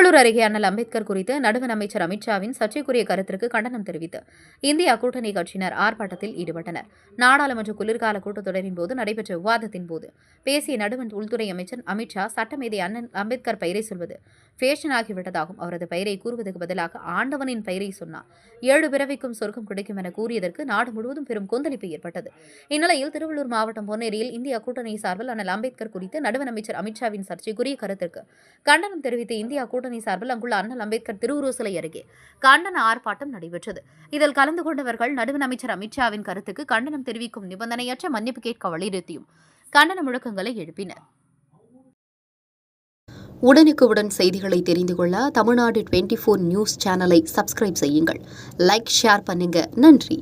திருவள்ளூர் அருகே அண்ணல் அம்பேத்கர் குறித்து நடுவண் அமைச்சர் அமித்ஷாவின் சர்ச்சைக்குரிய கருத்திற்கு கண்டனம் தெரிவித்து இந்தியா கூட்டணி கட்சியினர் ஆர்ப்பாட்டத்தில் ஈடுபட்டனர். நாடாளுமன்ற குளிர்கால கூட்டத்தொடரின் போது நடைபெற்ற விவாதத்தின் போது பேசிய நடுவண் உள்துறை அமைச்சர் அமித்ஷா, சட்டமேதை அண்ணல் அம்பேத்கர் பெயரை சொல்வது ஃபேஷன் ஆகிவிட்டதாகும். அவரது பெயரை கூறுவதற்கு பதிலாக ஆண்டவனின் பெயரை சொன்னார். 7 பிறவிக்கும் சொர்க்கம் கிடைக்கும் என கூறியதற்கு நாடு முழுவதும் பெரும் கொந்தளிப்பு ஏற்பட்டது. இந்நிலையில் திருவள்ளூர் மாவட்டம் பொன்னேரியில் இந்தியா கூட்டணி சார்பில் அண்ணல் அம்பேத்கர் குறித்து நடுவண் அமைச்சர் அமித்ஷாவின் சர்ச்சைக்குரிய கருத்திற்கு கண்டனம் தெரிவித்து இந்தியா கூட்டணி சார்பில் அங்குள்ள அண்ணல் அம்பேத்கர் திருவுருவ சிலை அருகே கண்டன ஆர்ப்பாட்டம் நடைபெற்றது. இதில் கலந்து கொண்டவர்கள் நடுவண் அமைச்சர் அமித்ஷாவின் கருத்துக்கு கண்டனம் தெரிவிக்கும் நிபந்தனையற்ற மன்னிப்பு கேட்க வலியுறுத்தியும் கண்டன முழக்கங்களை எழுப்பினர். உடனுக்குடன் செய்திகளை தெரிந்து கொள்ள தமிழ்நாடு 24 நியூஸ் சேனலை சப்ஸ்கிரைப் செய்யுங்கள். லைக், ஷேர் பண்ணுங்க. நன்றி.